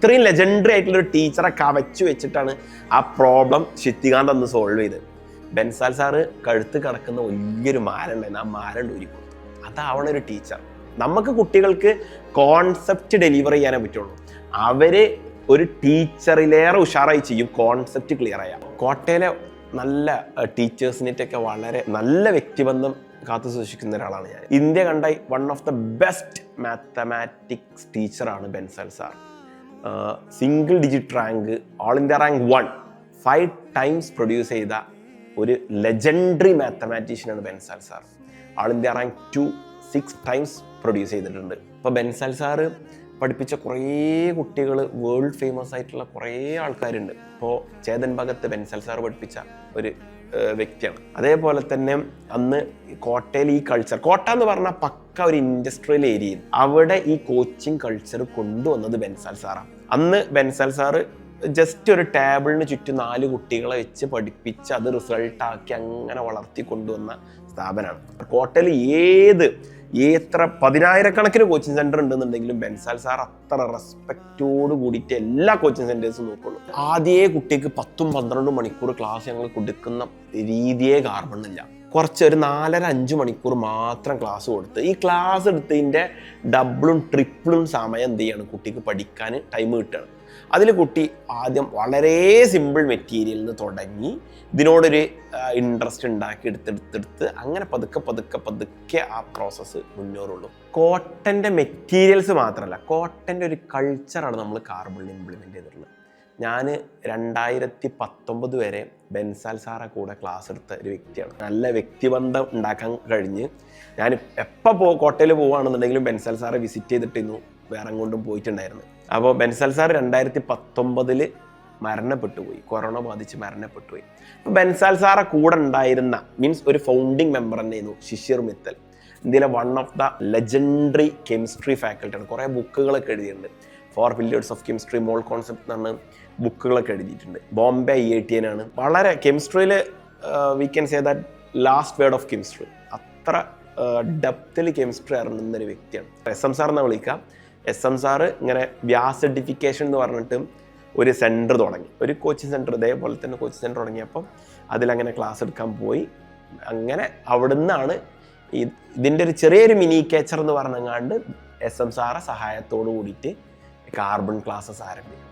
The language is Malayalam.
ഇത്രയും ലെജൻഡറി ആയിട്ടുള്ള ഒരു ടീച്ചറെ കവച്ചു വെച്ചിട്ടാണ് ആ പ്രോബ്ലം ശിത്തികാന്ത് അന്ന് സോൾവ് ചെയ്തത്. ബെൻസാൽ സാറ് കഴുത്ത് കിടക്കുന്ന വലിയൊരു മാല ഉണ്ടായിരുന്നു, ആ മാല ഊരി കൊടുത്തു. അതാവണ ഒരു ടീച്ചർ. നമുക്ക് കുട്ടികൾക്ക് കോൺസെപ്റ്റ് ഡെലിവർ ചെയ്യാനേ പറ്റുള്ളൂ. അവര് ഒരു ടീച്ചറിലേറെ ഉഷാറായി ചെയ്യും കോൺസെപ്റ്റ് ക്ലിയർ ആയാൽ. കോട്ടയിലെ നല്ല ടീച്ചേഴ്സിനൊക്കെ വളരെ നല്ല വ്യക്തിബന്ധം കാത്തു സൂക്ഷിക്കുന്ന ഒരാളാണ് ഞാൻ. ഇന്ത്യ കണ്ട one of the best mathematics ടീച്ചറാണ് Bansal sir. Single digit rank, all India rank 1 5 times produce ചെയ്ത ഒരു ലെജൻഡറി മാത്തമാറ്റീഷ്യനാണ് Bansal sir. All India rank 2 6 times produce ചെയ്തിട്ടുണ്ട്. ഇപ്പോൾ ബെൻസാൽ സാറ് പഠിപ്പിച്ച കുറേ കുട്ടികൾ, വേൾഡ് ഫേമസ് ആയിട്ടുള്ള കുറേ ആൾക്കാരുണ്ട്. ഇപ്പോൾ ചേതൻ ഭഗത്ത് ബെൻസാൽ സാർ പഠിപ്പിച്ച ഒരു വ്യക്തിയാണ്. അതേപോലെ തന്നെ അന്ന് കോട്ടയിൽ ഈ കൾച്ചർ, കോട്ട എന്ന് പറഞ്ഞാൽ പക്ക ഒരു ഇൻഡസ്ട്രിയൽ ഏരിയയിൽ, അവിടെ ഈ കോച്ചിങ് കൾച്ചർ കൊണ്ടുവന്നത് ബെൻസാൽ സാറാണ്. അന്ന് ബെൻസാൽ സാറ് ജസ്റ്റ് ഒരു ടേബിളിന് ചുറ്റും 4 കുട്ടികളെ വെച്ച് പഠിപ്പിച്ച് അത് റിസൾട്ടാക്കി അങ്ങനെ വളർത്തി കൊണ്ടുവന്ന സ്ഥാപനമാണ് കോട്ടയിൽ. എത്ര 10,000-കണക്കിന് കോച്ചിങ് സെന്റർ ഉണ്ടെന്നുണ്ടെങ്കിലും ബെൻസാൽ സാർ അത്ര റെസ്പെക്റ്റോട് കൂടിയിട്ട് എല്ലാ കോച്ചിങ് സെന്റേഴ്സും നോക്കുള്ളൂ. ആദ്യേ കുട്ടിക്ക് 10-12 മണിക്കൂർ ക്ലാസ് ഞങ്ങൾ കൊടുക്കുന്ന രീതിയെ കാർബണില്ല. കുറച്ച് ഒരു 4.5 മണിക്കൂർ മാത്രം ക്ലാസ് കൊടുത്ത് ഈ ക്ലാസ് എടുത്തതിൻ്റെ ഡബിളും ട്രിപ്പിളും സമയം എന്ത് ചെയ്യാണ് കുട്ടിക്ക് പഠിക്കാൻ ടൈം കിട്ടുകയാണ്. അതിൽ കുട്ടി ആദ്യം വളരെ സിമ്പിൾ മെറ്റീരിയലിൽ നിന്ന് തുടങ്ങി ഇതിനോടൊരു ഇൻട്രസ്റ്റ് ഉണ്ടാക്കി എടുത്തെടുത്ത് അങ്ങനെ പതുക്കെ ആ പ്രോസസ്സ് മുന്നേറുള്ളൂ. കോട്ടൻ്റെ മെറ്റീരിയൽസ് മാത്രമല്ല, കോട്ടൻ്റെ ഒരു കൾച്ചറാണ് നമ്മൾ കാർബണിൽ ഇംപ്ലിമെൻ്റ് ചെയ്തിട്ടുള്ളത്. ഞാൻ 2019 വരെ ബെൻസാൽ സാറെ കൂടെ ക്ലാസ് എടുത്ത ഒരു വ്യക്തിയാണ്. നല്ല വ്യക്തിബന്ധം ഉണ്ടാക്കാൻ കഴിഞ്ഞ് ഞാൻ എപ്പോൾ കോട്ടയിൽ പോവുകയാണെന്നുണ്ടെങ്കിലും ബെൻസാൽ സാറെ വിസിറ്റ് ചെയ്തിട്ടിരുന്നു, വേറെ കൊണ്ടും പോയിട്ടുണ്ടായിരുന്നു. അപ്പോൾ ബെൻസാൽ സാർ 2019 മരണപ്പെട്ടു പോയി, കൊറോണ ബാധിച്ച് മരണപ്പെട്ടു പോയി. അപ്പോൾ ബെൻസാൽ സാറെ കൂടെ ഉണ്ടായിരുന്ന മീൻസ് ഒരു ഫൗണ്ടിങ് മെമ്പർ തന്നെയായിരുന്നു ശിശിർ മിത്തൽ. ഇന്ത്യയിലെ one of the legendary chemistry ഫാക്കൽറ്റിയാണ്. കുറേ ബുക്കുകളൊക്കെ എഴുതിയിട്ടുണ്ട്. 4 pillars of chemistry, mole concept എന്ന് പറഞ്ഞ ബുക്കുകളൊക്കെ എഴുതിയിട്ടുണ്ട്. ബോംബെ IITian വളരെ കെമിസ്ട്രിയിൽ we can say that last word of chemistry. അത്ര ഡെപ്തിൽ കെമിസ്ട്രി അറിയുന്നൊരു വ്യക്തിയാണ്. SM സാർ എന്നാണ് വിളിക്കാം. SM സാറ് ഇങ്ങനെ വ്യാസ് സർട്ടിഫിക്കേഷൻ എന്ന് പറഞ്ഞിട്ട് ഒരു സെൻറ്റർ തുടങ്ങി, ഒരു കോച്ചിങ് സെൻറ്റർ, ഇതേപോലെ തന്നെ കോച്ചിങ് സെൻറ്റർ തുടങ്ങിയപ്പം അതിലങ്ങനെ ക്ലാസ് എടുക്കാൻ പോയി. അങ്ങനെ അവിടുന്നാണ് ഇതിൻ്റെ ഒരു ചെറിയൊരു മിനി കേച്ചർ എന്ന് പറഞ്ഞങ്ങാണ്ട് SM സാറെ സഹായത്തോടു കൂടിയിട്ട് കാർബൺ ക്ലാസ്സസ് ആരംഭിക്കും.